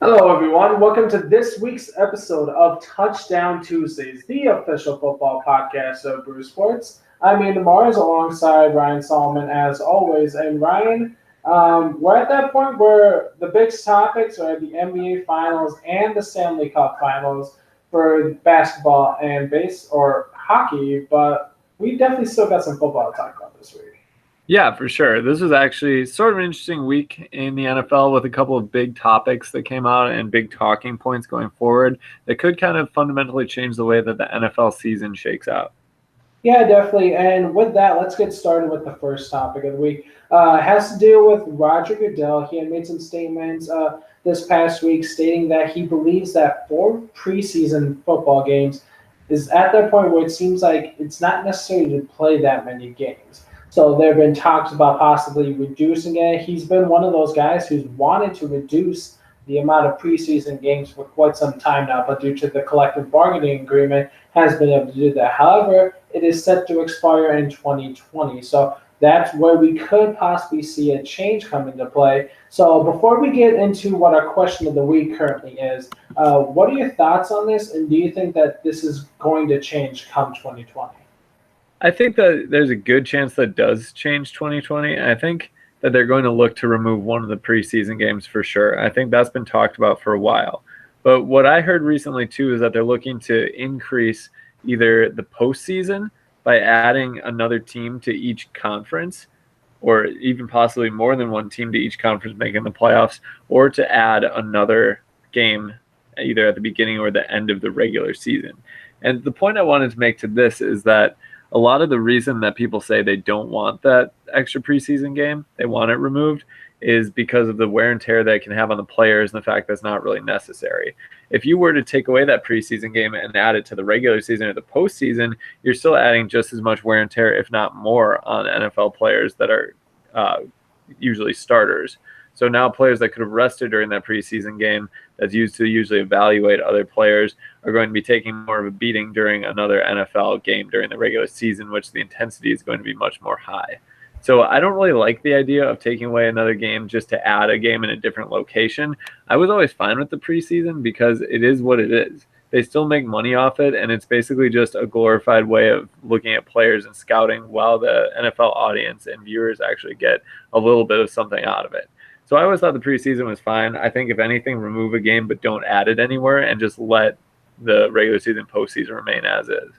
Hello, everyone. Welcome to this week's episode of Touchdown Tuesdays, the official football podcast of Brew Sports. I'm Ian Mars alongside Ryan Solomon, as always. And Ryan, we're at that point where the big topics are the NBA Finals and the Stanley Cup Finals for basketball and base or hockey, but we definitely still got some football to talk about this week. Yeah, for sure. This was actually sort of an interesting week in the NFL with a couple of big topics that came out and big talking points going forward that could kind of fundamentally change the way that the NFL season shakes out. Yeah, definitely. And with that, let's get started with the first topic of the week. It has to do with Roger Goodell. He had made some statements this past week stating that he believes that 4 preseason football games is at that point where it seems like it's not necessary to play that many games. So there have been talks about possibly reducing it. He's been one of those guys who's wanted to reduce the amount of preseason games for quite some time now, but due to the collective bargaining agreement, has been able to do that. However, it is set to expire in 2020. So that's where we could possibly see a change come into play. So before we get into what our question of the week currently is, what are your thoughts on this? And do you think that this is going to change come 2020? I think that there's a good chance that does change 2020. I think that they're going to look to remove one of the preseason games for sure. I think that's been talked about for a while. But what I heard recently too is that they're looking to increase either the postseason by adding another team to each conference, or even possibly more than one team to each conference making the playoffs, or to add another game either at the beginning or the end of the regular season. And the point I wanted to make to this is that a lot of the reason that people say they don't want that extra preseason game, they want it removed, is because of the wear and tear that it can have on the players and the fact that it's not really necessary. If you were to take away that preseason game and add it to the regular season or the postseason, you're still adding just as much wear and tear, if not more, on NFL players that are usually starters. So now players that could have rested during that preseason game that's used to usually evaluate other players are going to be taking more of a beating during another NFL game during the regular season, which the intensity is going to be much more high. So I don't really like the idea of taking away another game just to add a game in a different location. I was always fine with the preseason because it is what it is. They still make money off it, and it's basically just a glorified way of looking at players and scouting while the NFL audience and viewers actually get a little bit of something out of it. So I always thought the preseason was fine. I think if anything, remove a game but don't add it anywhere and just let the regular season postseason remain as is.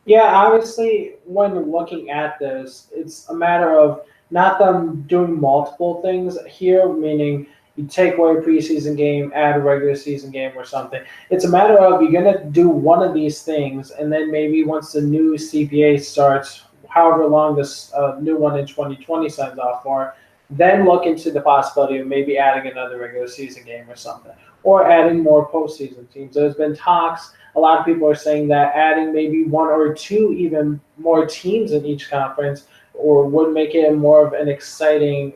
Yeah, obviously, when looking at this, it's a matter of not them doing multiple things here, meaning you take away a preseason game, add a regular season game or something. It's a matter of you're going to do one of these things, and then maybe once the new CPA starts, however long this new one in 2020 signs off for, then look into the possibility of maybe adding another regular season game or something, or adding more postseason teams. There's been talks. A lot of people are saying that adding maybe one or two even more teams in each conference or would make it more of an exciting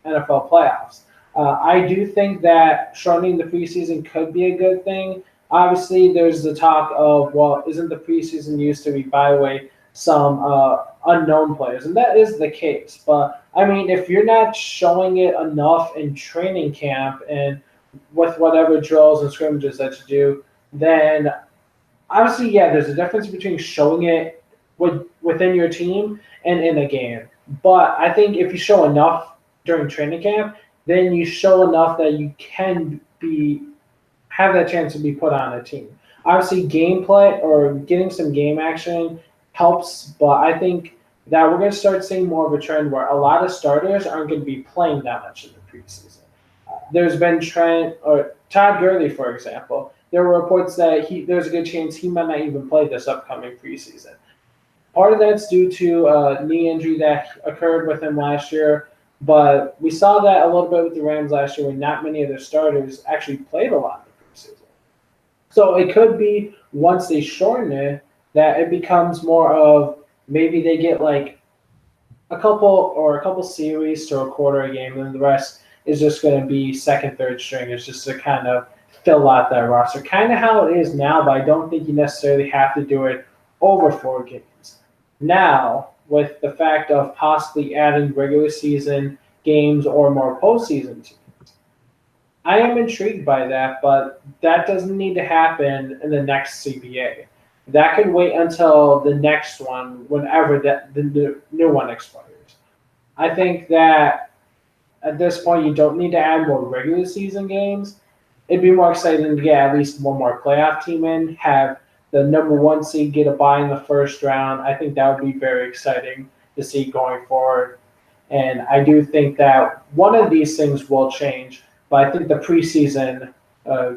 NFL playoffs. I do think that shortening the preseason could be a good thing. Obviously, there's the talk of, well, isn't the preseason used to be by way some unknown players? And that is the case. But, I mean, if you're not showing it enough in training camp and with whatever drills and scrimmages that you do, then obviously, yeah, there's a difference between showing it within your team and in a game. But I think if you show enough during training camp, then you show enough that you can have that chance to be put on a team. Obviously, gameplay or getting some game action helps, but I think that we're going to start seeing more of a trend where a lot of starters aren't going to be playing that much in the preseason. There's been trend or Todd Gurley, for example. There were reports that there's a good chance he might not even play this upcoming preseason. Part of that's due to a knee injury that occurred with him last year, but we saw that a little bit with the Rams last year when not many of their starters actually played a lot in the preseason. So it could be once they shorten it that it becomes more of maybe they get like a couple series to a quarter a game, and the rest is just going to be second, third stringers just to kind of fill out that roster. Kind of how it is now, but I don't think you necessarily have to do it over 4 games. Now, with the fact of possibly adding regular season games or more postseason teams, I am intrigued by that, but that doesn't need to happen in the next CBA. That could wait until the next one, whenever the new one expires. I think that at this point, you don't need to add more regular season games. It'd be more exciting to get at least one more playoff team in, have the number one seed get a bye in the first round. I think that would be very exciting to see going forward. And I do think that one of these things will change, but I think the preseason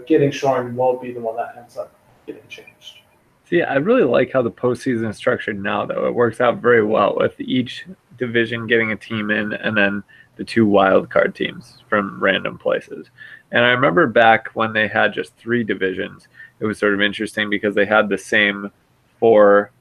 getting shortened will be the one that ends up getting changed. See, I really like how the postseason is structured now, though. It works out very well with each division getting a team in and then the two wild card teams from random places. And I remember back when they had just three divisions, it was sort of interesting because they had the same four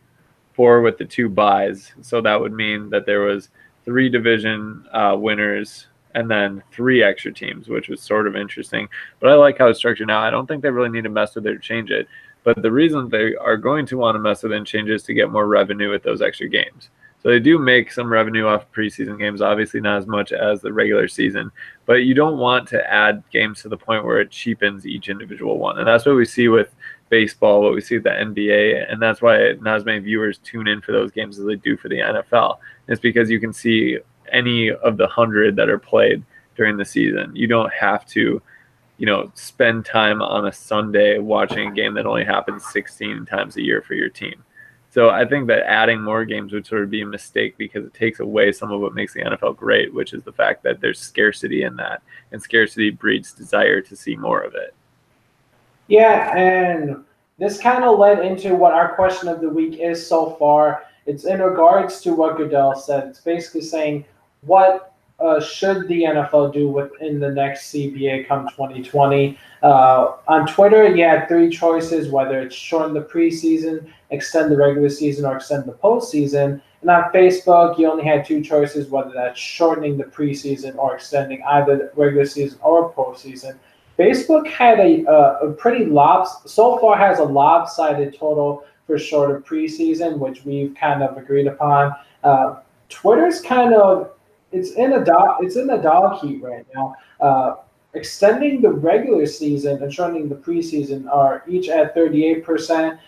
with the two buys. So that would mean that there was three division winners and then three extra teams, which was sort of interesting. But I like how it's structured now. I don't think they really need to mess with it or change it. But the reason they are going to want to mess with it and change it is to get more revenue with those extra games. So they do make some revenue off preseason games, obviously not as much as the regular season, but you don't want to add games to the point where it cheapens each individual one. And that's what we see with baseball, what we see with the NBA, and that's why not as many viewers tune in for those games as they do for the NFL. It's because you can see any of the 100 that are played during the season. You don't have to spend time on a Sunday watching a game that only happens 16 times a year for your team. So I think that adding more games would sort of be a mistake because it takes away some of what makes the NFL great, which is the fact that there's scarcity in that, and scarcity breeds desire to see more of it. Yeah, and this kind of led into what our question of the week is so far. It's in regards to what Goodell said. It's basically saying, what should the NFL do within the next CBA come 2020? On Twitter, you had three choices, whether it's shorten the preseason, extend the regular season, or extend the postseason. And on Facebook, you only had two choices, whether that's shortening the preseason or extending either the regular season or postseason. Facebook had a pretty so far has a lopsided total for shorter preseason, which we've kind of agreed upon. Twitter's kind of it's in the dog heat right now. Extending the regular season and shortening the preseason are each at 38%.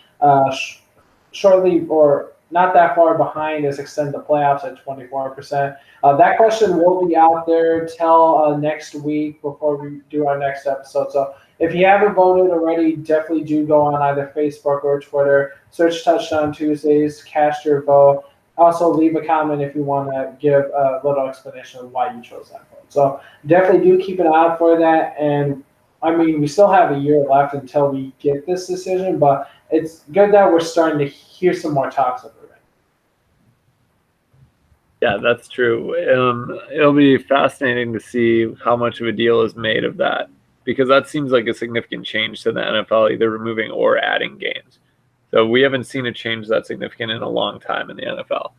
Shortly or not that far behind is extend the playoffs at 24%. That question will be out there till next week before we do our next episode. So if you haven't voted already, definitely do go on either Facebook or Twitter. Search Touchdown Tuesdays, cast your vote. Also, leave a comment if you want to give a little explanation of why you chose that vote. So definitely do keep an eye out for that. And I mean, we still have a year left until we get this decision, but it's good that we're starting to hear some more talks of it. Yeah, that's true. It'll be fascinating to see how much of a deal is made of that, because that seems like a significant change to the NFL, either removing or adding games. So we haven't seen a change that significant in a long time in the NFL.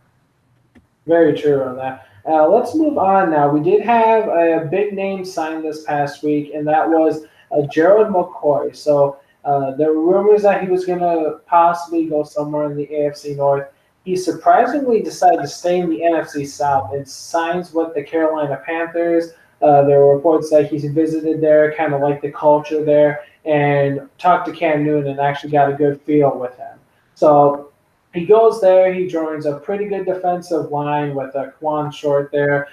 Very true on that. Let's move on now. We did have a big name signed this past week, and that was Gerald McCoy. So there were rumors that he was going to possibly go somewhere in the AFC North. He surprisingly decided to stay in the NFC South and signs with the Carolina Panthers. There were reports that he visited there, kind of liked the culture there, and talked to Cam Newton and actually got a good feel with him. So he goes there. He joins a pretty good defensive line with Quan Short there.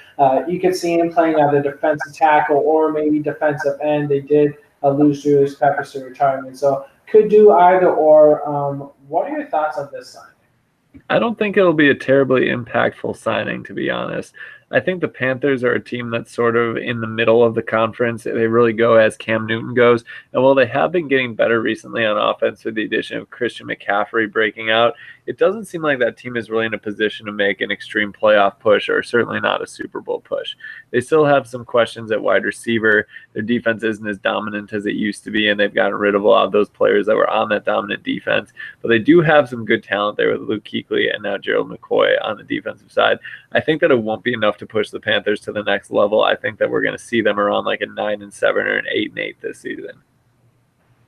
You could see him playing either defensive tackle or maybe defensive end. They did lose Julius Peppers to retirement, so could do either or. What are your thoughts on this signing? I don't think it'll be a terribly impactful signing, to be honest. I think the Panthers are a team that's sort of in the middle of the conference. They really go as Cam Newton goes. And while they have been getting better recently on offense with the addition of Christian McCaffrey breaking out, it doesn't seem like that team is really in a position to make an extreme playoff push, or certainly not a Super Bowl push. They still have some questions at wide receiver. Their defense isn't as dominant as it used to be, and they've gotten rid of a lot of those players that were on that dominant defense. But they do have some good talent there with Luke Kuechly and now Gerald McCoy on the defensive side. I think that it won't be enough to push the Panthers to the next level. I think that we're going to see them around like a 9-7 or an 8-8 this season.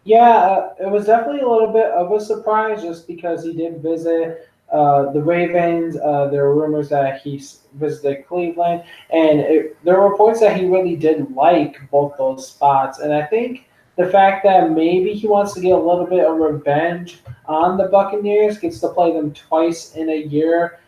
Yeah, it was definitely a little bit of a surprise just because he did visit the Ravens. There were rumors that he visited Cleveland, and there were reports that he really did like both those spots. And I think the fact that maybe he wants to get a little bit of revenge on the Buccaneers, gets to play them twice in a year,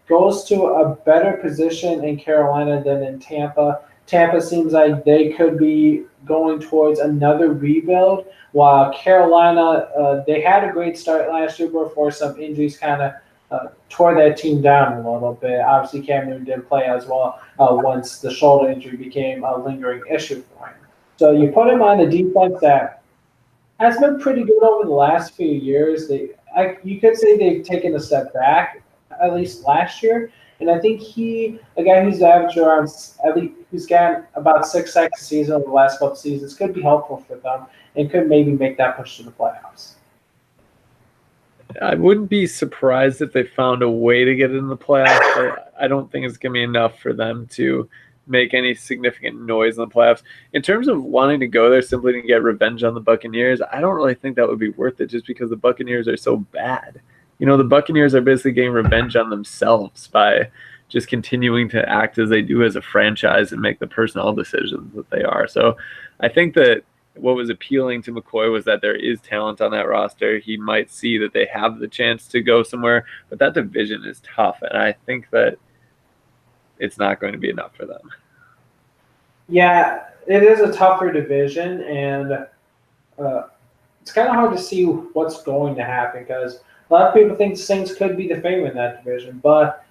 goes to a better position in Carolina than in Tampa. Tampa seems like they could be going towards another rebuild, while Carolina, they had a great start last year before some injuries kind of tore that team down a little bit. Obviously, Cam Newton didn't play as well once the shoulder injury became a lingering issue for him. So you put him on the defense that has been pretty good over the last few years. You could say they've taken a step back, at least last year. And I think a guy who's averaged around, at least who's gotten about 6 sacks a season over the last couple seasons, could be helpful for them and could maybe make that push to the playoffs. I wouldn't be surprised if they found a way to get in the playoffs, but I don't think it's going to be enough for them to make any significant noise in the playoffs. In terms of wanting to go there simply to get revenge on the Buccaneers, I don't really think that would be worth it just because the Buccaneers are so bad. The Buccaneers are basically getting revenge on themselves by just continuing to act as they do as a franchise and make the personnel decisions that they are. So I think that what was appealing to McCoy was that there is talent on that roster. He might see that they have the chance to go somewhere, but that division is tough, and I think that it's not going to be enough for them. Yeah, it is a tougher division, and it's kind of hard to see what's going to happen because a lot of people think the Saints could be the favorite in that division, but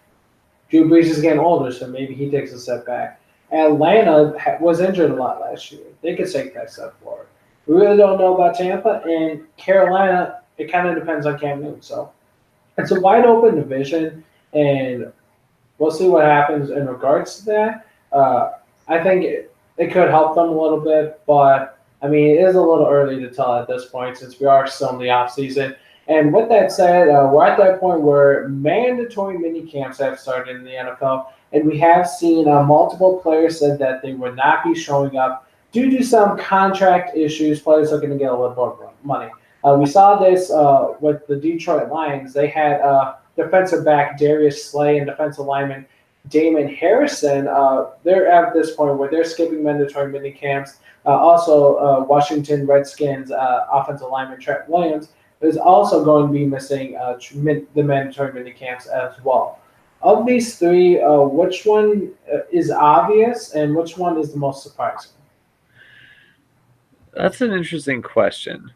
Drew Brees is getting older, so maybe he takes a step back. Atlanta was injured a lot last year. They could take that step forward. We really don't know about Tampa and Carolina. It kind of depends on Cam Newton. So it's a wide open division, and we'll see what happens in regards to that. I think it could help them a little bit, but I mean, it is a little early to tell at this point since we are still in the off season. And with that said, we're at that point where mandatory mini camps have started in the NFL, and we have seen multiple players said that they would not be showing up due to some contract issues. Players looking to get a little more money. We saw this with the Detroit Lions. They had defensive back Darius Slay and defensive lineman Damon Harrison. They're at this point where they're skipping mandatory mini camps. Also, Washington Redskins offensive lineman Trent Williams is also going to be missing the mandatory mini camps as well. Of these three, which one is obvious and which one is the most surprising? That's an interesting question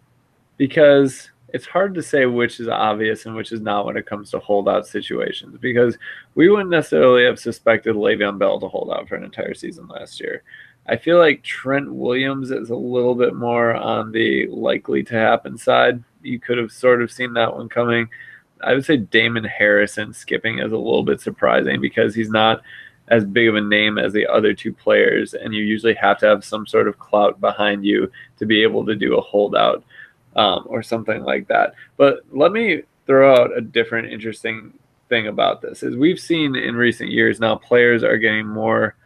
because it's hard to say which is obvious and which is not when it comes to holdout situations because we wouldn't necessarily have suspected Le'Veon Bell to hold out for an entire season last year. I feel like Trent Williams is a little bit more on the likely to happen side. You could have sort of seen that one coming. I would say Damon Harrison skipping is a little bit surprising because he's not as big of a name as the other two players, and you usually have to have some sort of clout behind you to be able to do a holdout or something like that. But let me throw out a different interesting thing about this. Is we've seen in recent years now players are getting more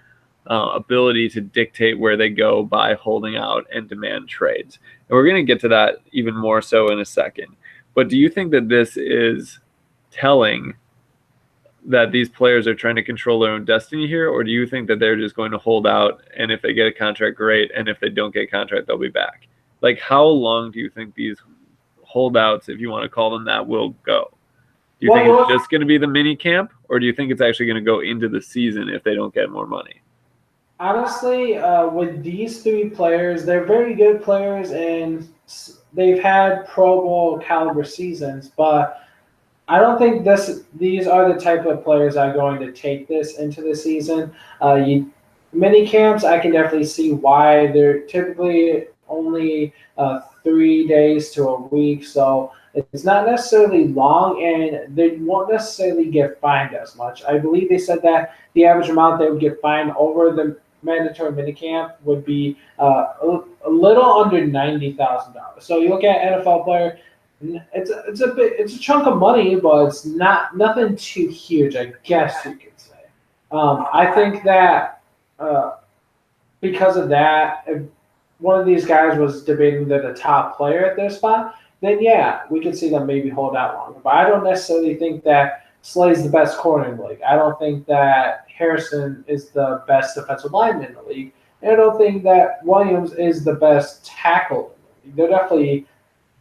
ability to dictate where they go by holding out and demand trades. And we're going to get to that even more so in a second. But do you think that this is telling that these players are trying to control their own destiny here, or do you think that they're just going to hold out and if they get a contract, great, and if they don't get a contract, they'll be back? Like, how long do you think these holdouts, if you want to call them that, will go? Do you think it's just going to be the mini camp, or do you think it's actually going to go into the season if they don't get more money? Honestly, with these three players, they're very good players, and they've had Pro Bowl caliber seasons, but I don't think these are the type of players that are going to take this into the season. Mini camps, I can definitely see why they're typically only 3 days to a week, so it's not necessarily long, and they won't necessarily get fined as much. I believe they said that the average amount they would get fined over the mandatory minicamp would be a little under $90,000. So you look at NFL player, it's a chunk of money, but it's nothing too huge, I guess you could say. I think that because of that, if one of these guys was debating they're the top player at their spot, then yeah, we could see them maybe hold out longer. But I don't necessarily think that Slay's the best corner in the league. I don't think that Harrison is the best defensive lineman in the league. And I don't think that Williams is the best tackle in the league. They're definitely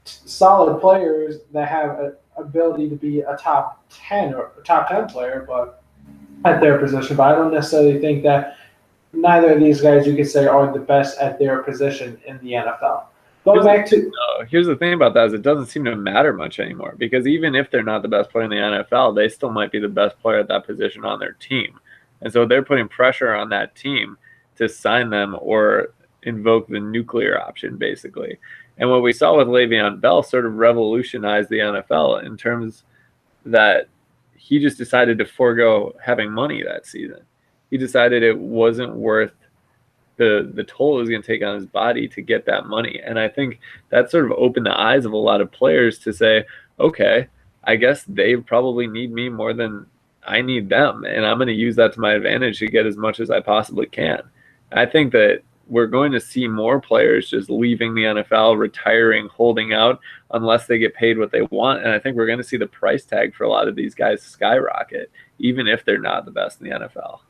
solid players that have an ability to be a top 10 or a top 10 player, but at their position. But I don't necessarily think that neither of these guys you could say are the best at their position in the NFL. Going back to here's the thing about that is it doesn't seem to matter much anymore because even if they're not the best player in the NFL, they still might be the best player at that position on their team. And so they're putting pressure on that team to sign them or invoke the nuclear option, basically. And what we saw with Le'Veon Bell sort of revolutionized the NFL in terms that he just decided to forego having money that season. He decided it wasn't worth the toll it was going to take on his body to get that money. And I think that sort of opened the eyes of a lot of players to say, okay, I guess they probably need me more than I need them. And I'm going to use that to my advantage to get as much as I possibly can. I think that we're going to see more players just leaving the NFL, retiring, holding out unless they get paid what they want. And I think we're going to see the price tag for a lot of these guys skyrocket, even if they're not the best in the NFL.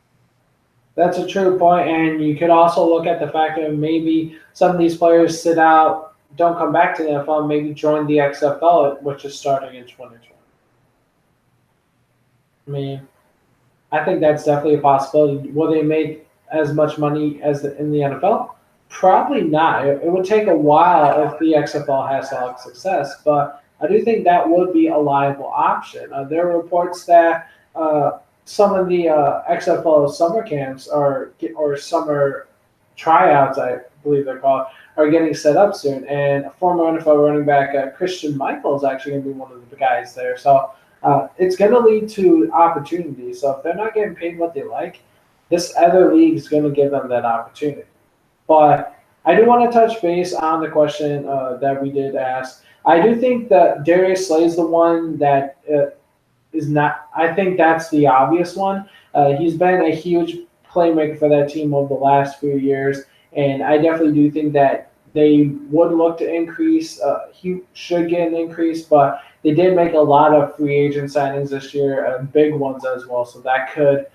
That's a true point, and you could also look at the fact that maybe some of these players sit out, don't come back to the NFL, maybe join the XFL, which is starting in 2020. I mean, I think that's definitely a possibility. Will they make as much money as in the NFL? Probably not. It would take a while if the XFL has solid success, but I do think that would be a liable option. There are reports that some of the XFL summer camps or summer tryouts, I believe they're called, are getting set up soon. And former NFL running back Christian Michael is actually going to be one of the guys there. So it's going to lead to opportunities. So if they're not getting paid what they like, this other league is going to give them that opportunity. But I do want to touch base on the question that we did ask. I do think that Darius Slay is the one that is not. I think that's the obvious one. He's been a huge playmaker for that team over the last few years, and I definitely do think that they would look to increase. He should get an increase, but they did make a lot of free agent signings this year, big ones as well, so that could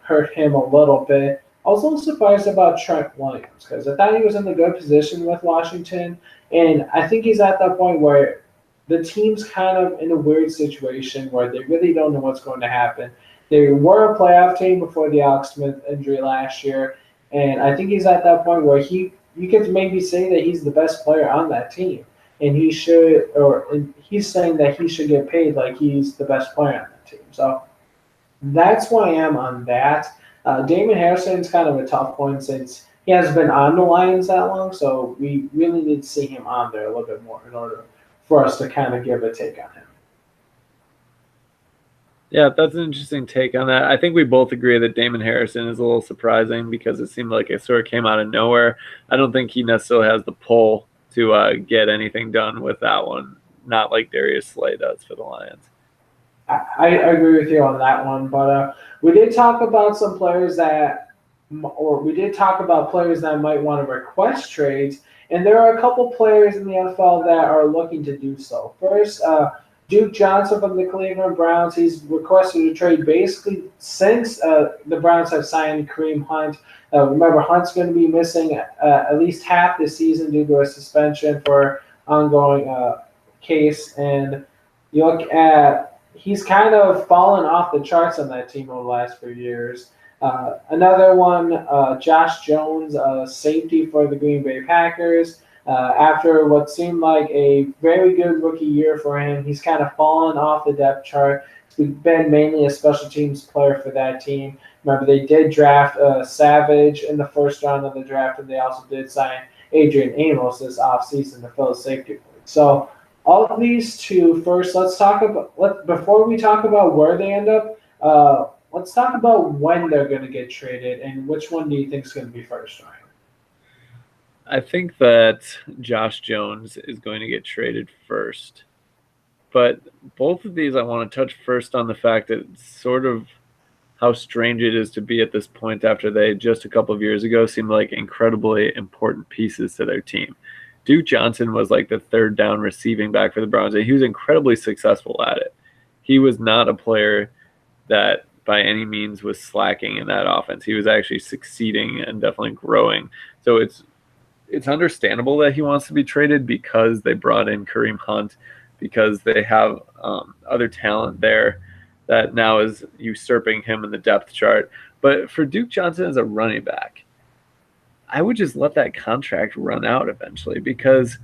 hurt him a little bit. I was a little surprised about Trent Williams because I thought he was in a good position with Washington, and I think he's at that point where the team's kind of in a weird situation where they really don't know what's going to happen. They were a playoff team before the Alex Smith injury last year, and I think he's at that point where you could maybe say that he's the best player on that team, and he's saying that he should get paid like he's the best player on that team. So that's where I am on that. Damon Harrison's kind of a tough one since he hasn't been on the Lions that long, so we really need to see him on there a little bit more in order for us to kind of give a take on him. Yeah, that's an interesting take on that. I think we both agree that Damon Harrison is a little surprising because it seemed like it sort of came out of nowhere. I don't think he necessarily has the pull to get anything done with that one, not like Darius Slay does for the Lions. I agree with you on that one, but we did talk about some players we did talk about players that might want to request trades, and there are a couple players in the NFL that are looking to do so. First, Duke Johnson from the Cleveland Browns, he's requested a trade basically since the Browns have signed Kareem Hunt. Remember, Hunt's going to be missing at least half the season due to a suspension for ongoing case, and you look at he's kind of fallen off the charts on that team over the last few years. Another one, Josh Jones, safety for the Green Bay Packers. After what seemed like a very good rookie year for him, he's kind of fallen off the depth chart. He's been mainly a special teams player for that team. Remember, they did draft Savage in the first round of the draft, and they also did sign Adrian Amos this offseason to fill the safety void. So all of these two, first, before we talk about where they end up, let's talk about when they're going to get traded and which one do you think is going to be first, Ryan? I think that Josh Jones is going to get traded first. But both of these I want to touch first on the fact that it's sort of how strange it is to be at this point after they just a couple of years ago seemed like incredibly important pieces to their team. Duke Johnson was like the third down receiving back for the Browns, and he was incredibly successful at it. He was not a player that by any means was slacking in that offense. He was actually succeeding and definitely growing. So it's understandable that he wants to be traded because they brought in Kareem Hunt, because they have other talent there that now is usurping him in the depth chart. But for Duke Johnson as a running back, I would just let that contract run out eventually, because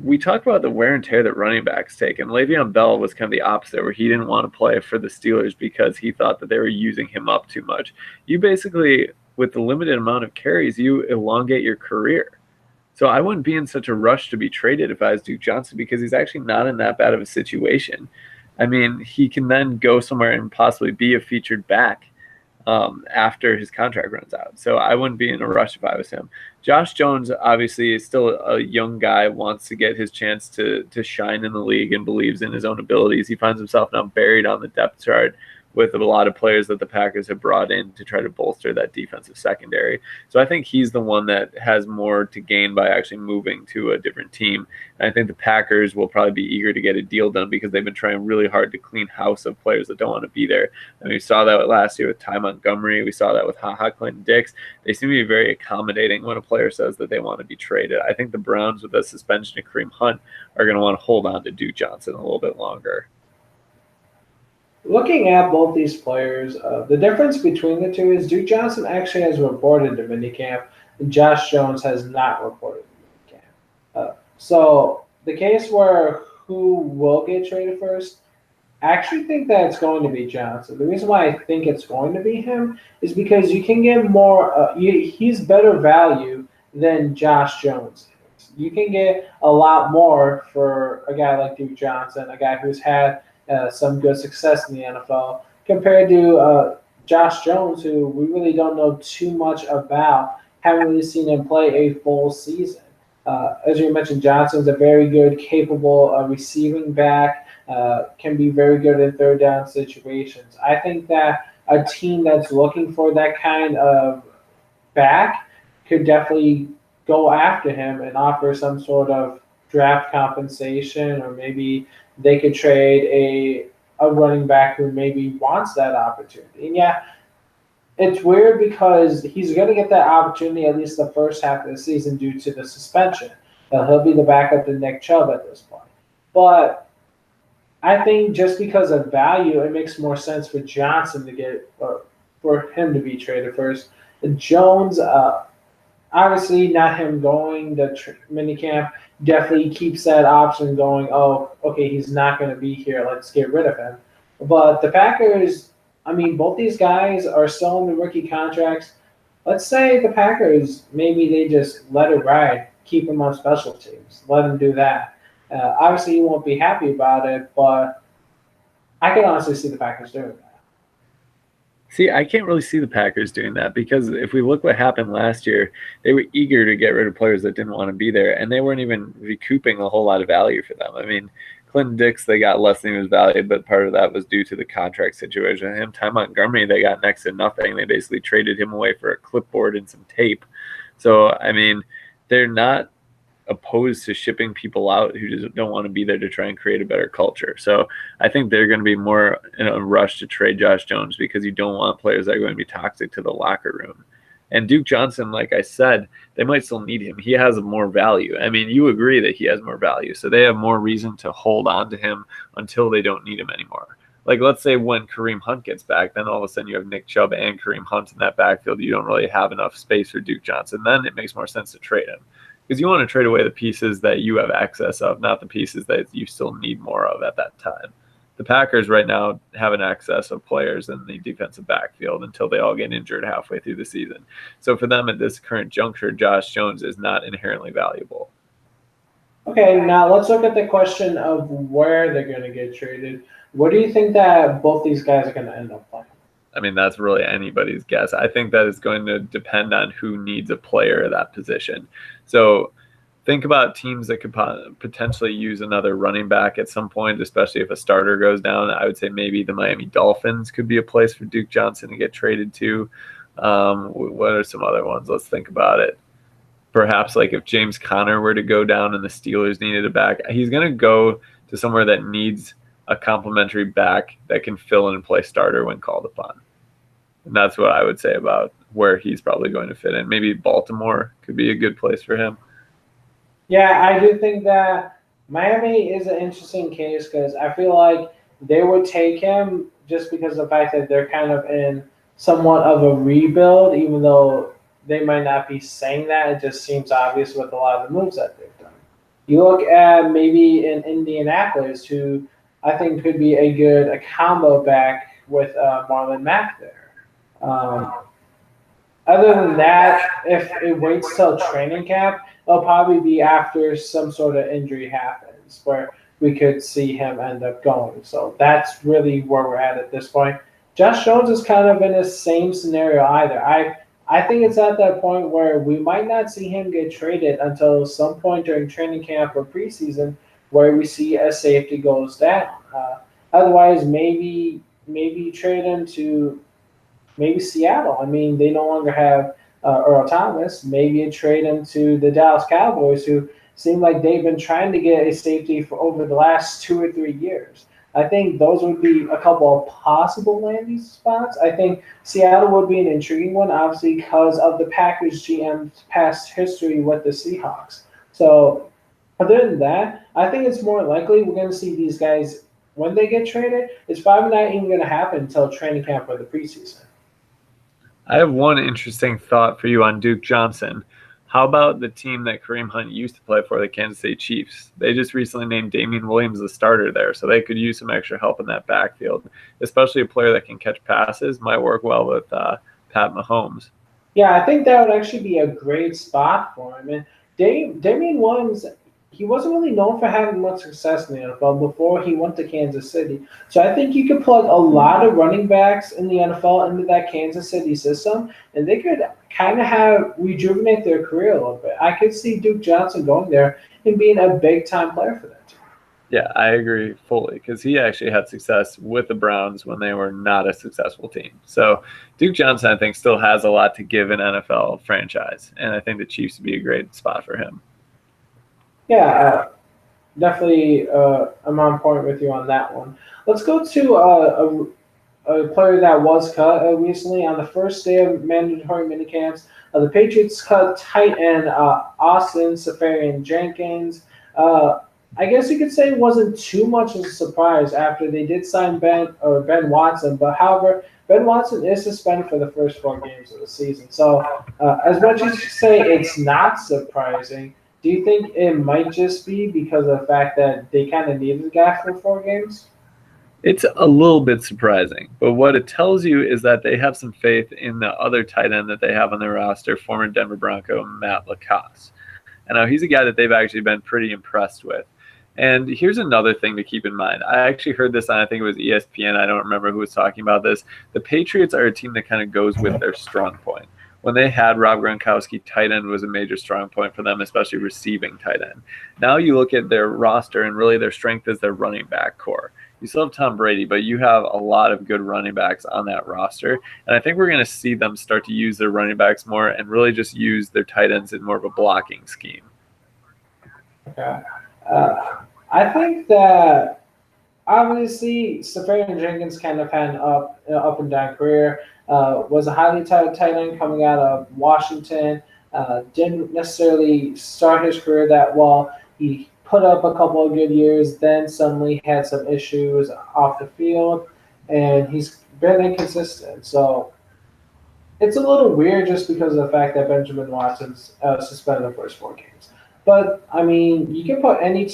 we talk about the wear and tear that running backs take, and Le'Veon Bell was kind of the opposite, where he didn't want to play for the Steelers because he thought that they were using him up too much. You basically, with the limited amount of carries, you elongate your career. So I wouldn't be in such a rush to be traded if I was Duke Johnson, because he's actually not in that bad of a situation. I mean, he can then go somewhere and possibly be a featured back after his contract runs out. So I wouldn't be in a rush if I was him. Josh Jones obviously is still a young guy, wants to get his chance to shine in the league and believes in his own abilities. He finds himself now buried on the depth chart with a lot of players that the Packers have brought in to try to bolster that defensive secondary. So I think he's the one that has more to gain by actually moving to a different team. And I think the Packers will probably be eager to get a deal done because they've been trying really hard to clean house of players that don't want to be there. And we saw that last year with Ty Montgomery. We saw that with Clinton Dix. They seem to be very accommodating when a player says that they want to be traded. I think the Browns, with the suspension of Kareem Hunt, are going to want to hold on to Duke Johnson a little bit longer. Looking at both these players, the difference between the two is Duke Johnson actually has reported to minicamp, and Josh Jones has not reported to minicamp. So the case where who will get traded first, I actually think that it's going to be Johnson. The reason why I think it's going to be him is because you can get more. He's better value than Josh Jones. You can get a lot more for a guy like Duke Johnson, a guy who's had some good success in the NFL, compared to Josh Jones, who we really don't know too much about. Haven't really seen him play a full season. As you mentioned, Johnson's a very good, capable receiving back, can be very good in third down situations. I think that a team that's looking for that kind of back could definitely go after him and offer some sort of draft compensation, or maybe they could trade a running back who maybe wants that opportunity. And yeah, it's weird because he's going to get that opportunity at least the first half of the season due to the suspension. He'll be the backup to Nick Chubb at this point. But I think just because of value, it makes more sense for Johnson to get, or for him to be traded first. And Jones, obviously not him going to minicamp, definitely keeps that option going. Oh, okay, he's not going to be here. Let's get rid of him. But the Packers, I mean, both these guys are still in the rookie contracts. Let's say the Packers, maybe they just let it ride, keep him on special teams, let him do that. Obviously, you won't be happy about it, but I can honestly see the Packers doing that. See, I can't really see the Packers doing that, because if we look what happened last year, they were eager to get rid of players that didn't want to be there, and they weren't even recouping a whole lot of value for them. I mean, Clinton Dix, they got less than he was valued, but part of that was due to the contract situation. Him, Ty Montgomery, they got next to nothing. They basically traded him away for a clipboard and some tape. So, I mean, they're not opposed to shipping people out who just don't want to be there to try and create a better culture. So I think they're going to be more in a rush to trade Josh Jones, because you don't want players that are going to be toxic to the locker room. And Duke Johnson, like I said, they might still need him. He has more value. I mean, you agree that he has more value. So they have more reason to hold on to him until they don't need him anymore. Like, let's say when Kareem Hunt gets back, then all of a sudden you have Nick Chubb and Kareem Hunt in that backfield. You don't really have enough space for Duke Johnson. Then it makes more sense to trade him, because you want to trade away the pieces that you have access of, not the pieces that you still need more of at that time. The Packers right now have an excess of players in the defensive backfield until they all get injured halfway through the season. So for them at this current juncture, Josh Jones is not inherently valuable. Okay, now let's look at the question of where they're going to get traded. Where do you think that both these guys are going to end up playing? I mean, that's really anybody's guess. I think that is going to depend on who needs a player at that position. So think about teams that could potentially use another running back at some point, especially if a starter goes down. I would say maybe the Miami Dolphins could be a place for Duke Johnson to get traded to. What are some other ones? Let's think about it. perhaps like if James Conner were to go down and the Steelers needed a back, he's going to go to somewhere that needs a complementary back that can fill in and play starter when called upon. And that's what I would say about where he's probably going to fit in. Maybe Baltimore could be a good place for him. Yeah, I do think that Miami is an interesting case because I feel like they would take him just because of the fact that they're kind of in somewhat of a rebuild, even though they might not be saying that. It just seems obvious with a lot of the moves that they've done. You look at maybe in Indianapolis, who I think could be a combo back with Marlon Mack there. Um, Other than that, if it waits till training camp, it'll probably be after some sort of injury happens where we could see him end up going. So that's really where we're at this point. Josh Jones is kind of in the same scenario either. I think it's at that point where we might not see him get traded until some point during training camp or preseason where we see a safety goes down. Otherwise, maybe trade him to maybe Seattle. I mean, they no longer have Earl Thomas. Maybe you trade him to the Dallas Cowboys, who seem like they've been trying to get a safety for over the last 2 or 3 years. I think those would be a couple of possible landing spots. I think Seattle would be an intriguing one, obviously, because of the Packers GM's past history with the Seahawks. So, other than that, I think it's more likely we're going to see these guys when they get traded. It's probably not even going to happen until training camp or the preseason. I have one interesting thought for you on Duke Johnson. How about the team that Kareem Hunt used to play for, the Kansas City Chiefs? They just recently named Damian Williams the starter there, so they could use some extra help in that backfield, especially a player that can catch passes. Might work well with Pat Mahomes. Yeah, I think that would actually be a great spot for him. And Damian Williams, he wasn't really known for having much success in the NFL before he went to Kansas City. So I think you could plug a lot of running backs in the NFL into that Kansas City system, and they could kind of have rejuvenate their career a little bit. I could see Duke Johnson going there and being a big time player for that team. Yeah, I agree fully because he actually had success with the Browns when they were not a successful team. So Duke Johnson, I think, still has a lot to give an NFL franchise, and I think the Chiefs would be a great spot for him. Yeah, definitely. I'm on point with you on that one. Let's go to a player that was cut recently on the first day of mandatory minicamps. The Patriots cut tight end Austin Seferian-Jenkins. I guess you could say it wasn't too much of a surprise after they did sign Ben Watson, but however, Ben Watson is suspended for the first 4 games of the season. So as much as you say it's not surprising, do you think it might just be because of the fact that they kind of needed the guy for 4 games? It's a little bit surprising, but what it tells you is that they have some faith in the other tight end that they have on their roster, former Denver Bronco Matt LaCosse. And now he's a guy that they've actually been pretty impressed with. And here's another thing to keep in mind. I actually heard this on, I think it was ESPN. I don't remember who was talking about this. The Patriots are a team that kind of goes with their strong point. When they had Rob Gronkowski, tight end was a major strong point for them, especially receiving tight end. Now you look at their roster, and really their strength is their running back core. You still have Tom Brady, but you have a lot of good running backs on that roster. And I think we're going to see them start to use their running backs more and really just use their tight ends in more of a blocking scheme. Okay. I think that obviously Seferian-Jenkins kind of had an up and down career. Was a highly touted tight end coming out of Washington. Didn't necessarily start his career that well. He put up a couple of good years, then suddenly had some issues off the field, and he's been inconsistent. So it's a little weird just because of the fact that Benjamin Watson's suspended the first 4 games. But I mean, you can put any.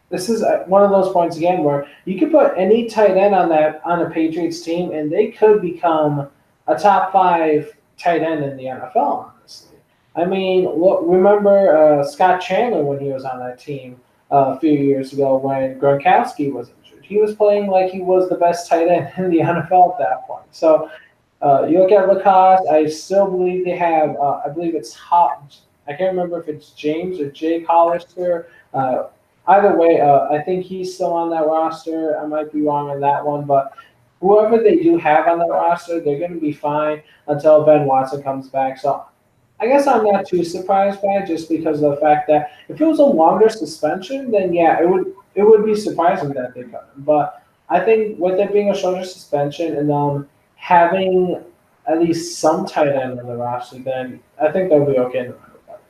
This is one of those points again where you could put any tight end on a Patriots team, and they could become a top 5 tight end in the NFL. Honestly, I mean, remember Scott Chandler when he was on that team a few years ago when Gronkowski was injured. He was playing like he was the best tight end in the NFL at that point. So you look at LaCosse, I still believe they have. I believe it's I can't remember if it's James or Jake Hollister. Either way, I think he's still on that roster. I might be wrong on that one, but whoever they do have on that roster, they're going to be fine until Ben Watson comes back. So I guess I'm not too surprised by it, just because of the fact that if it was a longer suspension, then yeah, it would be surprising that they cut him. But I think with it being a shorter suspension and having at least some tight end on the roster, then I think they'll be okay. No matter what.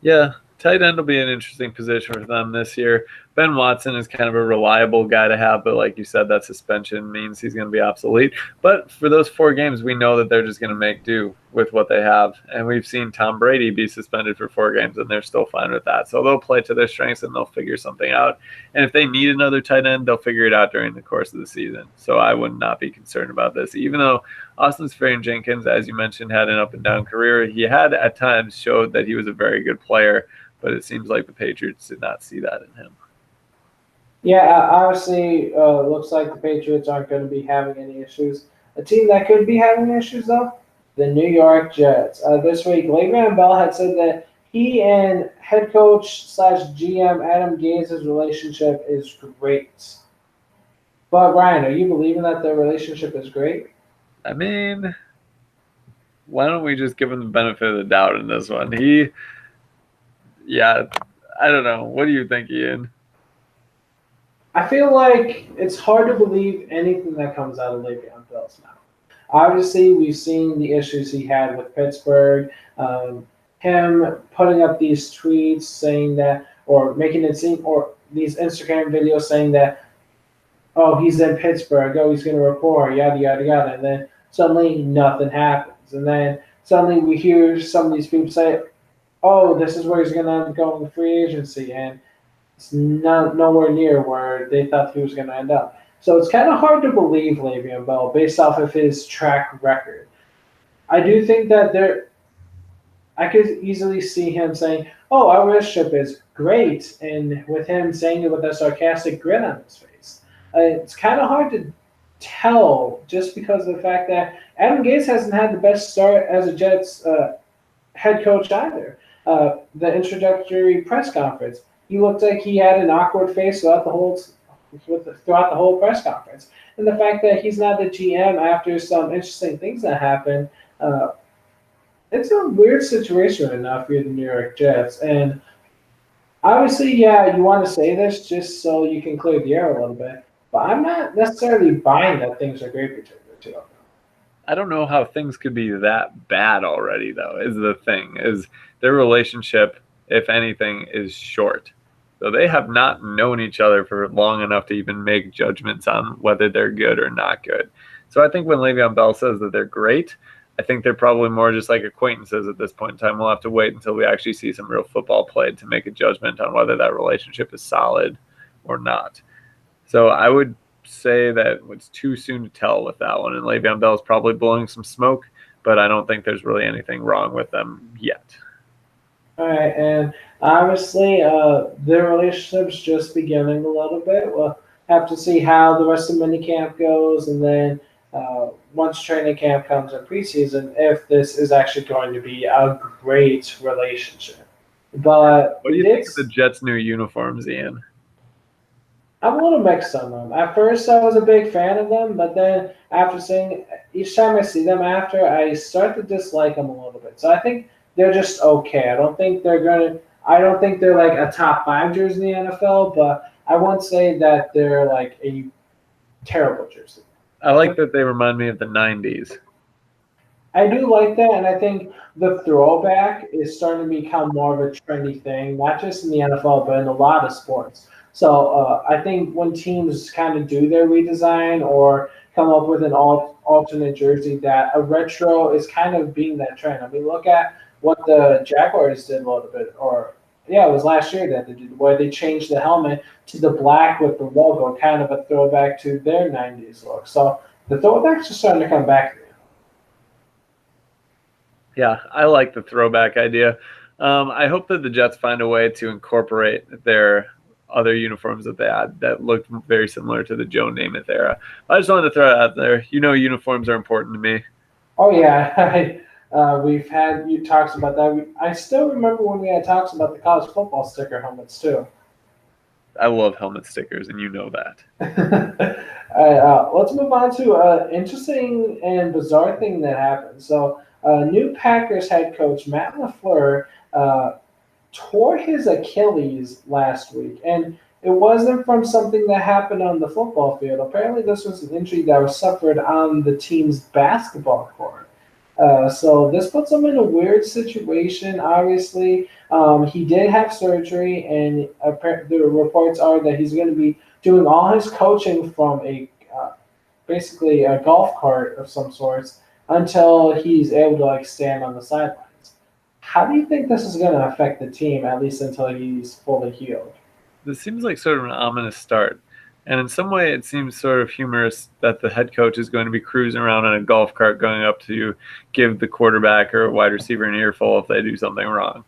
Yeah, tight end will be an interesting position for them this year. Ben Watson is kind of a reliable guy to have, but like you said, that suspension means he's going to be obsolete. But for those 4 games, we know that they're just going to make do with what they have. And we've seen Tom Brady be suspended for 4 games, and they're still fine with that. So they'll play to their strengths and they'll figure something out. And if they need another tight end, they'll figure it out during the course of the season. So I would not be concerned about this, even though Austin Seferian-Jenkins, as you mentioned, had an up and down career. He had at times showed that he was a very good player, but it seems like the Patriots did not see that in him. Yeah, obviously, looks like the Patriots aren't going to be having any issues. A team that could be having issues, though, the New York Jets. This week, Le'Veon Bell had said that he and head coach slash GM Adam Gaz's relationship is great. But Ryan, are you believing that their relationship is great? I mean, why don't we just give him the benefit of the doubt in this one? Yeah, I don't know. What do you think, Ian? I feel like it's hard to believe anything that comes out of Le'Veon Bell's mouth. Obviously, we've seen the issues he had with Pittsburgh. Him putting up these tweets saying that, or making it seem, or these Instagram videos saying that, oh, he's in Pittsburgh, oh, he's going to report, yada, yada, yada. And then suddenly nothing happens. And then suddenly we hear some of these people say, oh, this is where he's going to end up going to free agency. And it's not nowhere near where they thought he was going to end up. So it's kind of hard to believe Le'Veon Bell based off of his track record. I do think that I could easily see him saying, "Oh, our relationship is great," and with him saying it with a sarcastic grin on his face. It's kind of hard to tell just because of the fact that Adam Gase hasn't had the best start as a Jets head coach either. The introductory press conference, he looked like he had an awkward face throughout the whole press conference, and the fact that he's not the GM after some interesting things that happened. It's a weird situation right now for the New York Jets. And obviously, yeah, you want to say this just so you can clear the air a little bit. But I'm not necessarily buying that things are great between the two of them. I don't know how things could be that bad already, though, is the thing. Is their relationship, if anything, is short. So they have not known each other for long enough to even make judgments on whether they're good or not good. So I think when Le'Veon Bell says that they're great, I think they're probably more just like acquaintances at this point in time. We'll have to wait until we actually see some real football played to make a judgment on whether that relationship is solid or not. So I would say that it's too soon to tell with that one. And Le'Veon Bell is probably blowing some smoke, but I don't think there's really anything wrong with them yet. All right, and obviously, their relationship's just beginning a little bit. We'll have to see how the rest of minicamp goes, and then once training camp comes in preseason, if this is actually going to be a great relationship. But what do you think of the Jets' new uniforms, Ian? I'm a little mixed on them. At first, I was a big fan of them, but then after seeing each time I see them after, I start to dislike them a little bit. So I think they're just okay. I don't think they're like a top 5 jersey in the NFL, but I won't say that they're like a terrible jersey. I like that they remind me of the 90s. I do like that, and I think the throwback is starting to become more of a trendy thing, not just in the NFL, but in a lot of sports. So I think when teams kind of do their redesign or come up with an alternate jersey, that a retro is kind of being that trend. I mean, look at what the Jaguars did a little bit, it was last year that they did, where they changed the helmet to the black with the logo, kind of a throwback to their 90s look. So the throwbacks are starting to come back. Yeah, I like the throwback idea. I hope that the Jets find a way to incorporate their other uniforms that they had that looked very similar to the Joe Namath era. I just wanted to throw it out there. Uniforms are important to me. Oh, yeah. We've had talks about that. I still remember when we had talks about the college football sticker helmets, too. I love helmet stickers, and you know that. All right, let's move on to an interesting and bizarre thing that happened. So New Packers head coach Matt LaFleur tore his Achilles last week, and it wasn't from something that happened on the football field. Apparently, this was an injury that was suffered on the team's basketball court. So this puts him in a weird situation. Obviously, he did have surgery, and the reports are that he's going to be doing all his coaching from basically a golf cart of some sorts until he's able to stand on the sidelines. How do you think this is going to affect the team, at least until he's fully healed? This seems like sort of an ominous start. And in some way, it seems sort of humorous that the head coach is going to be cruising around in a golf cart going up to give the quarterback or a wide receiver an earful if they do something wrong.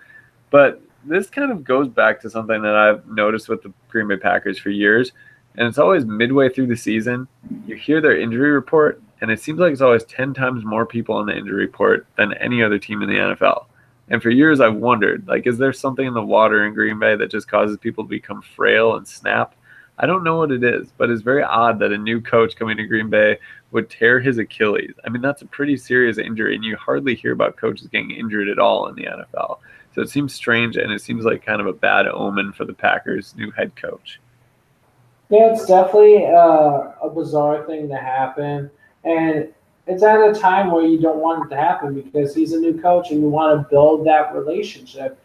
But this kind of goes back to something that I've noticed with the Green Bay Packers for years. And it's always midway through the season, you hear their injury report, and it seems like it's always 10 times more people on the injury report than any other team in the NFL. And for years, I've wondered, is there something in the water in Green Bay that just causes people to become frail and snap? I don't know what it is, but it's very odd that a new coach coming to Green Bay would tear his Achilles. I mean, that's a pretty serious injury, and you hardly hear about coaches getting injured at all in the NFL. So it seems strange, and it seems like kind of a bad omen for the Packers' new head coach. Yeah, it's definitely a bizarre thing to happen, and it's at a time where you don't want it to happen because he's a new coach, and you want to build that relationship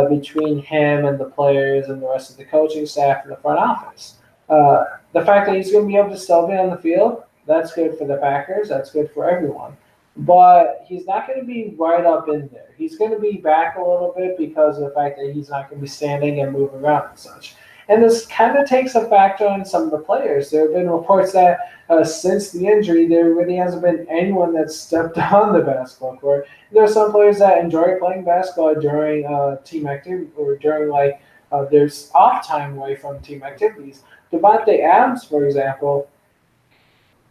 between him and the players and the rest of the coaching staff and the front office. The fact that he's going to be able to still be on the field, that's good for the Packers. That's good for everyone. But he's not going to be right up in there. He's going to be back a little bit because of the fact that he's not going to be standing and moving around and such. And this kind of takes a factor on some of the players. There have been reports that since the injury, there really hasn't been anyone that's stepped on the basketball court. There are some players that enjoy playing basketball during team activity or during there's off time away from team activities. Devontae Adams, for example,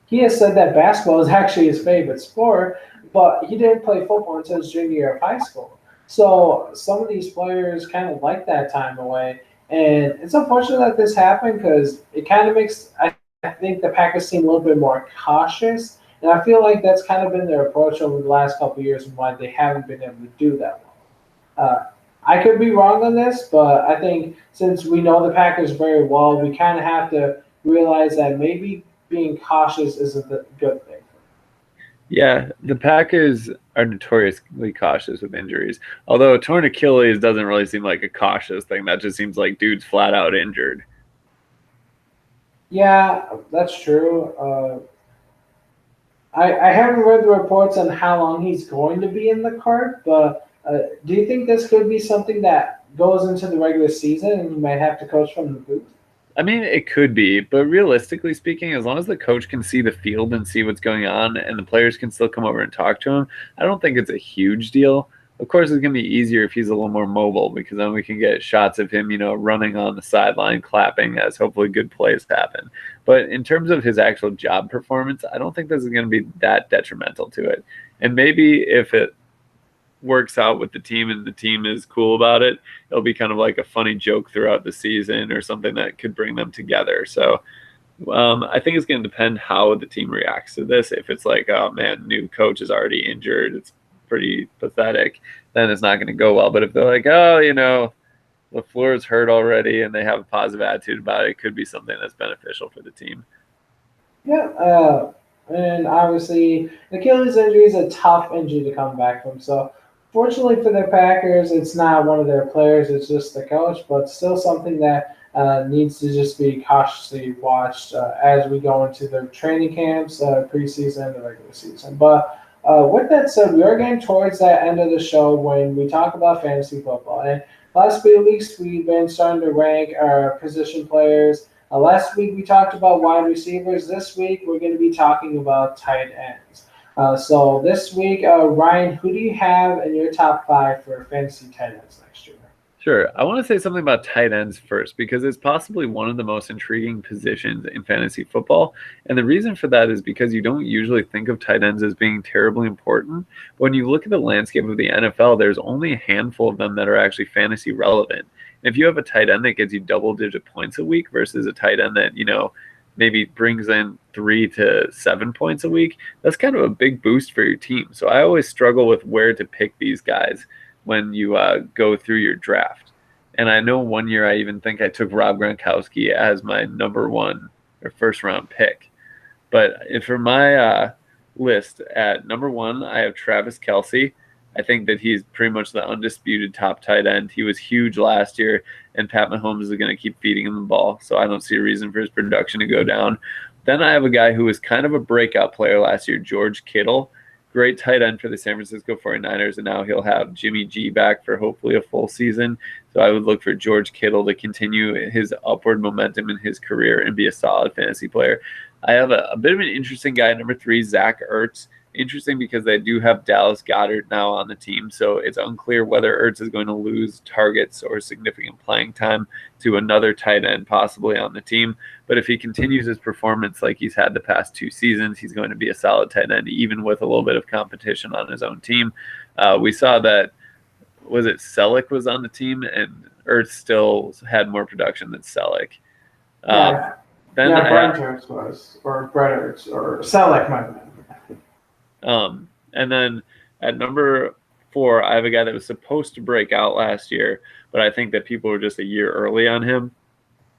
he has said that basketball is actually his favorite sport, but he didn't play football until his junior year of high school. So some of these players kind of like that time away. And it's unfortunate that this happened because it kind of makes, I think, the Packers seem a little bit more cautious. And I feel like that's kind of been their approach over the last couple of years and why they haven't been able to do that well. I could be wrong on this, but I think since we know the Packers very well, we kind of have to realize that maybe being cautious isn't a good thing. Yeah, the Packers are notoriously cautious with injuries. Although a torn Achilles doesn't really seem like a cautious thing. That just seems like dude's flat out injured. Yeah, that's true. I haven't read the reports on how long he's going to be in the cart, but do you think this could be something that goes into the regular season and you might have to coach from the booth? I mean, it could be, but realistically speaking, as long as the coach can see the field and see what's going on and the players can still come over and talk to him, I don't think it's a huge deal. Of course, it's going to be easier if he's a little more mobile because then we can get shots of him, running on the sideline, clapping as hopefully good plays happen. But in terms of his actual job performance, I don't think this is going to be that detrimental to it. And maybe if it works out with the team and the team is cool about it, it'll be kind of like a funny joke throughout the season or something that could bring them together. So I think it's going to depend how the team reacts to this. If it's like, oh man, new coach is already injured, it's pretty pathetic, then it's not going to go well. But if they're like, oh, LaFleur's hurt already and they have a positive attitude about it, it could be something that's beneficial for the team. Yeah, and obviously, Achilles injury is a tough injury to come back from. So fortunately for the Packers, it's not one of their players, it's just the coach, but still something that needs to just be cautiously watched as we go into the training camps, preseason, and the regular season. But with that said, we are getting towards that end of the show when we talk about fantasy football. And last few weeks, we've been starting to rank our position players. Last week, we talked about wide receivers. This week, we're going to be talking about tight ends. So this week, Ryan, who do you have in your top 5 for fantasy tight ends next year? Sure. I want to say something about tight ends first because it's possibly one of the most intriguing positions in fantasy football. And the reason for that is because you don't usually think of tight ends as being terribly important. When you look at the landscape of the NFL, there's only a handful of them that are actually fantasy relevant. And if you have a tight end that gets you double-digit points a week versus a tight end that, maybe brings in 3 to 7 points a week, that's kind of a big boost for your team. So I always struggle with where to pick these guys when you go through your draft. And I know one year I even think I took Rob Gronkowski as my number 1 or first round pick. But for my list at number 1, I have Travis Kelce. I think that he's pretty much the undisputed top tight end. He was huge last year, and Pat Mahomes is going to keep feeding him the ball, so I don't see a reason for his production to go down. Then I have a guy who was kind of a breakout player last year, George Kittle. Great tight end for the San Francisco 49ers, and now he'll have Jimmy G back for hopefully a full season. So I would look for George Kittle to continue his upward momentum in his career and be a solid fantasy player. I have a bit of an interesting guy, number 3, Zach Ertz. Interesting because they do have Dallas Goedert now on the team, so it's unclear whether Ertz is going to lose targets or significant playing time to another tight end possibly on the team. But if he continues his performance like he's had the past 2 seasons, he's going to be a solid tight end, even with a little bit of competition on his own team. We saw that, was it Selleck was on the team, and Ertz still had more production than Selleck. Then Brent Ertz was, or Brett Ertz, or Selleck might have been. And then at number 4, I have a guy that was supposed to break out last year, but I think that people were just a year early on him,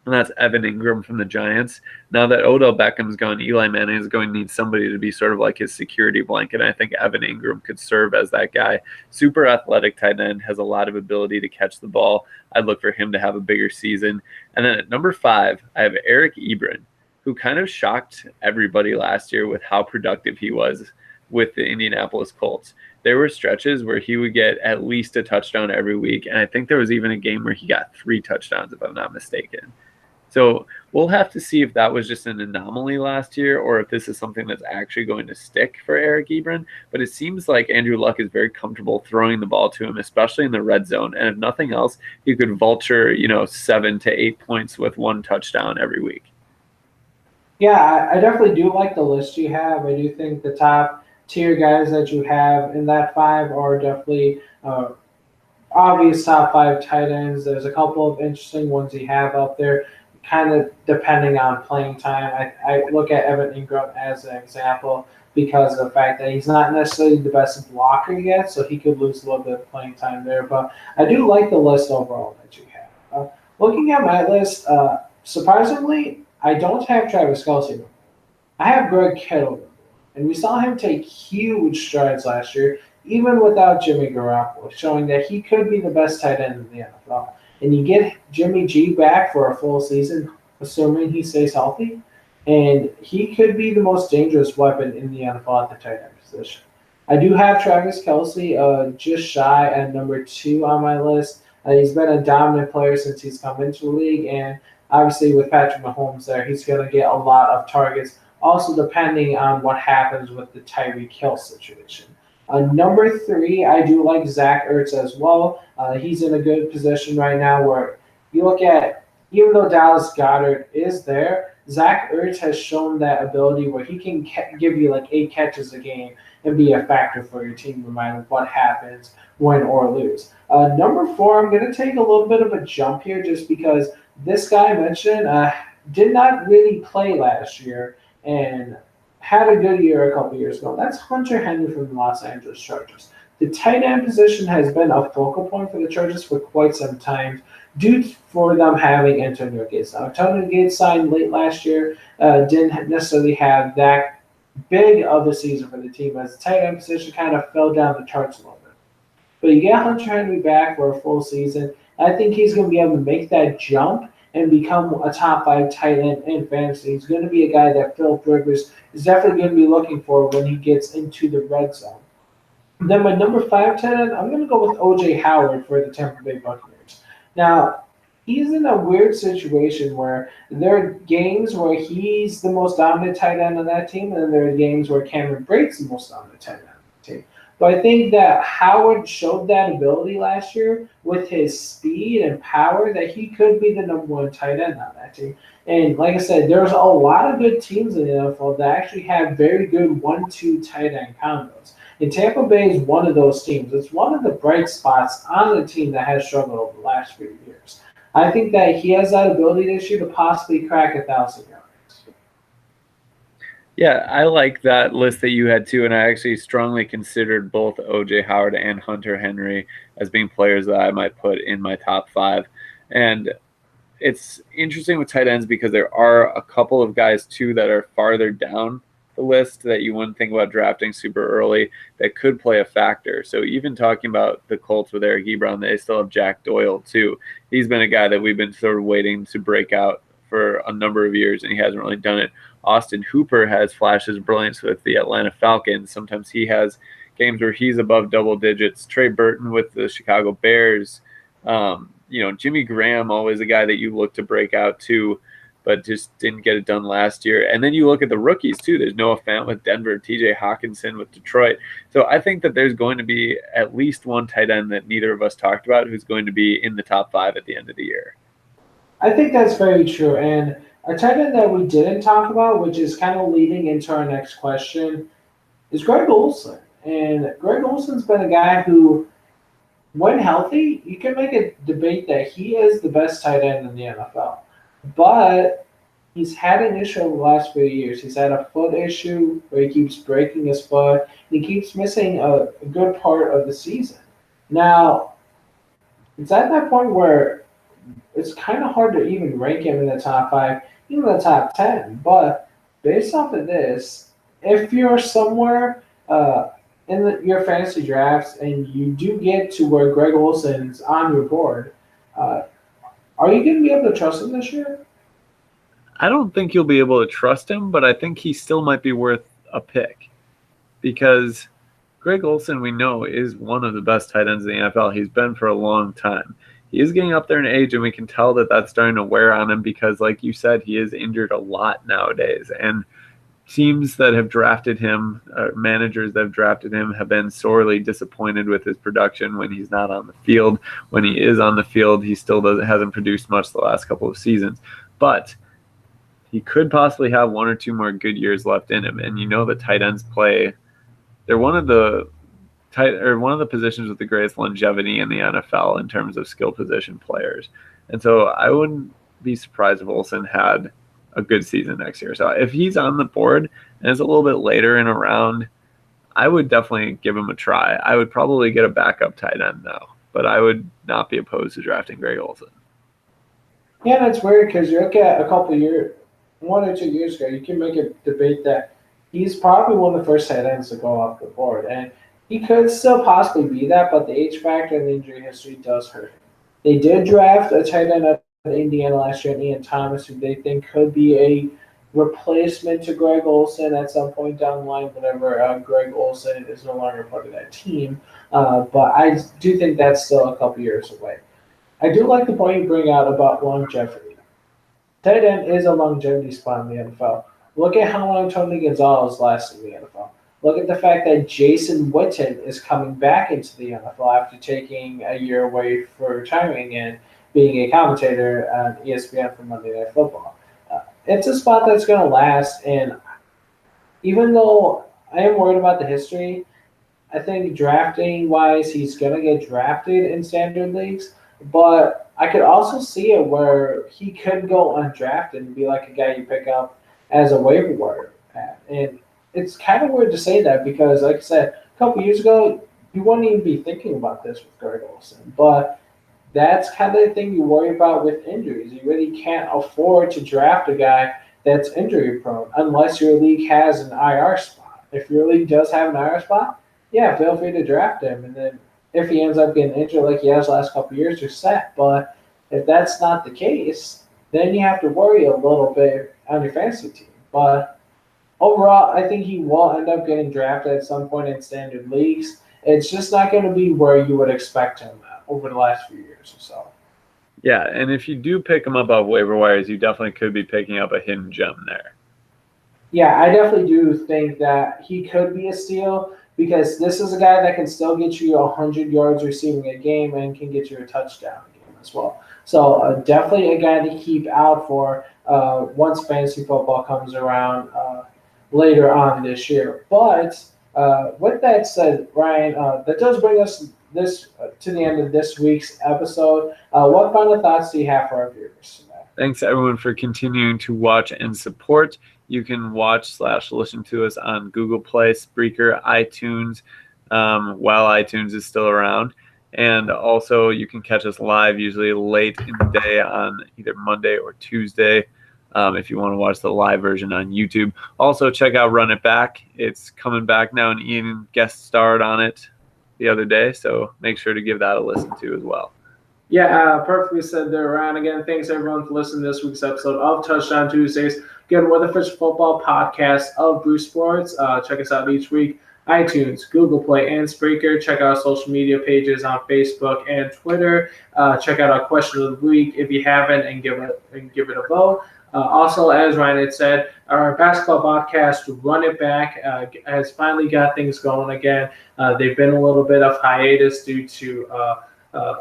and that's Evan Ingram from the Giants. Now that Odell Beckham's gone, Eli Manning is going to need somebody to be sort of like his security blanket. I think Evan Ingram could serve as that guy. Super athletic tight end, has a lot of ability to catch the ball. I'd look for him to have a bigger season. And then at number 5, I have Eric Ebron, who kind of shocked everybody last year with how productive he was with the Indianapolis Colts. There were stretches where he would get at least a touchdown every week, and I think there was even a game where he got 3 touchdowns, if I'm not mistaken. So we'll have to see if that was just an anomaly last year or if this is something that's actually going to stick for Eric Ebron. But it seems like Andrew Luck is very comfortable throwing the ball to him, especially in the red zone. And if nothing else, he could vulture, 7 to 8 points with 1 touchdown every week. Yeah, I definitely do like the list you have. I do think the top tier guys that you have in that 5 are definitely obvious top 5 tight ends. There's a couple of interesting ones you have up there, kind of depending on playing time. I look at Evan Ingram as an example because of the fact that he's not necessarily the best blocker yet, so he could lose a little bit of playing time there. But I do like the list overall that you have. Looking at my list, surprisingly, I don't have Travis Kelce. I have Greg Kittle. And we saw him take huge strides last year, even without Jimmy Garoppolo, showing that he could be the best tight end in the NFL. And you get Jimmy G back for a full season, assuming he stays healthy, and he could be the most dangerous weapon in the NFL at the tight end position. I do have Travis Kelce just shy at number 2 on my list. He's been a dominant player since he's come into the league, and obviously with Patrick Mahomes there, he's going to get a lot of targets. Also, depending on what happens with the Tyreek Hill situation. Number 3, I do like Zach Ertz as well. He's in a good position right now where you look at, even though Dallas Goedert is there, Zach Ertz has shown that ability where he can give you like 8 catches a game and be a factor for your team no matter what happens, win or lose. Number 4, I'm going to take a little bit of a jump here just because this guy I mentioned did not really play last year and had a good year a couple years ago. That's Hunter Henry from the Los Angeles Chargers. The tight end position has been a focal point for the Chargers for quite some time due for them having Antonio Gates. Now, Antonio Gates signed late last year, didn't necessarily have that big of a season for the team as the tight end position kind of fell down the charts a little bit. But you get Hunter Henry back for a full season. I think he's going to be able to make that jump and become a top 5 tight end in fantasy. He's going to be a guy that Philip Rivers is definitely going to be looking for when he gets into the red zone. Then my number 5 tight end, I'm going to go with O.J. Howard for the Tampa Bay Buccaneers. Now, he's in a weird situation where there are games where he's the most dominant tight end on that team, and then there are games where Cameron Brate's the most dominant tight end on the team. But I think that Howard showed that ability last year with his speed and power that he could be the number 1 tight end on that team. And like I said, there's a lot of good teams in the NFL that actually have very good 1-2 tight end combos. And Tampa Bay is one of those teams. It's one of the bright spots on the team that has struggled over the last few years. I think that he has that ability this year to possibly crack 1,000 yards. Yeah, I like that list that you had too, and I actually strongly considered both OJ Howard and Hunter Henry as being players that I might put in my top 5. And it's interesting with tight ends because there are a couple of guys too that are farther down the list that you wouldn't think about drafting super early that could play a factor. So even talking about the Colts with Eric Ebron, they still have Jack Doyle too. He's been a guy that we've been sort of waiting to break out for a number of years, and he hasn't really done it. Austin Hooper has flashes of brilliance with the Atlanta Falcons. Sometimes he has games where he's above double digits. Trey Burton with the Chicago Bears. Jimmy Graham, always a guy that you look to break out too, but just didn't get it done last year. And then you look at the rookies too. There's Noah Fant with Denver, TJ Hawkinson with Detroit. So I think that there's going to be at least one tight end that neither of us talked about who's going to be in the top 5 at the end of the year. I think that's very true. And a tight end that we didn't talk about, which is kind of leading into our next question, is Greg Olsen. And Greg Olsen's been a guy who, when healthy, you can make a debate that he is the best tight end in the NFL. But he's had an issue over the last few years. He's had a foot issue where he keeps breaking his foot. And he keeps missing a good part of the season. Now, it's at that point where it's kind of hard to even rank him in the top 5, even the top 10. But based off of this, if you're somewhere your fantasy drafts and you do get to where Greg Olsen's on your board, are you going to be able to trust him this year? I don't think you'll be able to trust him, but I think he still might be worth a pick because Greg Olsen, we know, is one of the best tight ends in the NFL. He's been for a long time. He is getting up there in age, and we can tell that that's starting to wear on him because, like you said, he is injured a lot nowadays. And teams that have drafted him, managers that have drafted him, have been sorely disappointed with his production when he's not on the field. When he is on the field, he still hasn't produced much the last couple of seasons. But he could possibly have 1 or 2 more good years left in him. And you know that tight ends play. They're one of the positions with the greatest longevity in the NFL in terms of skill position players. And so I wouldn't be surprised if Olsen had a good season next year. So if he's on the board and it's a little bit later in a round, I would definitely give him a try. I would probably get a backup tight end though, but I would not be opposed to drafting Greg Olsen. Yeah, that's weird because you look at a couple of years, 1 or 2 years ago, you can make a debate that he's probably one of the first tight ends to go off the board. And he could still possibly be that, but the age factor and the injury history does hurt him. They did draft a tight end at Indiana last year, Ian Thomas, who they think could be a replacement to Greg Olsen at some point down the line, whenever Greg Olsen is no longer part of that team. But I do think that's still a couple years away. I do like the point you bring out about longevity. Tight end is a longevity spot in the NFL. Look at how long Tony Gonzalez lasted in the NFL. Look at the fact that Jason Witten is coming back into the NFL after taking a year away for retiring and being a commentator on ESPN for Monday Night Football. It's a spot that's going to last, and even though I am worried about the history, I think drafting-wise, he's going to get drafted in standard leagues, but I could also see it where he could go undrafted and be like a guy you pick up as a waiver wire. And it's kind of weird to say that because, like I said, a couple years ago, you wouldn't even be thinking about this with Greg Olsen. But that's kind of the thing you worry about with injuries. You really can't afford to draft a guy that's injury prone unless your league has an IR spot. If your league does have an IR spot, yeah, feel free to draft him. And then if he ends up getting injured like he has the last couple of years, you're set. But if that's not the case, then you have to worry a little bit on your fantasy team. But overall, I think he will end up getting drafted at some point in standard leagues. It's just not going to be where you would expect him over the last few years or so. Yeah, and if you do pick him up off waiver wires, you definitely could be picking up a hidden gem there. Yeah, I definitely do think that he could be a steal because this is a guy that can still get you 100 yards receiving a game and can get you a touchdown game as well. So definitely a guy to keep out for once fantasy football comes around later on this year. But with that said, Ryan, that does bring us to the end of this week's episode. What final thoughts do you have for our viewers today? Thanks everyone for continuing to watch and support. You can watch/listen to us on Google Play, Spreaker, iTunes, while iTunes is still around. And also you can catch us live usually late in the day on either Monday or Tuesday if you want to watch the live version on YouTube. Also check out Run It Back. It's coming back now, and Ian guest starred on it the other day, so make sure to give that a listen to as well. Yeah, perfectly said there, Ryan. Again, thanks everyone for listening to this week's episode of Touchdown Tuesdays. Again, we're the Fish Football podcast of Bruce Sports. Check us out each week. iTunes, Google Play, and Spreaker. Check out our social media pages on Facebook and Twitter. Check out our question of the week if you haven't, and give it a vote. Also, as Ryan had said, our basketball podcast, Run It Back, has finally got things going again. They've been a little bit of hiatus due to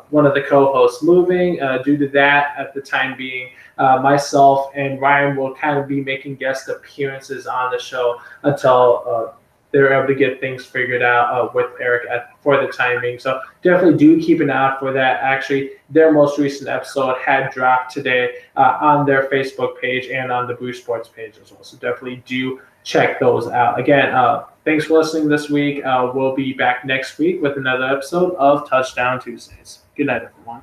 one of the co-hosts moving. Due to that, at the time being, myself and Ryan will kind of be making guest appearances on the show until they're able to get things figured out with Eric for the time being. So definitely do keep an eye out for that. Actually, their most recent episode had dropped today on their Facebook page and on the Bruce Sports page as well. So definitely do check those out. Again, thanks for listening this week. We'll be back next week with another episode of Touchdown Tuesdays. Good night, everyone.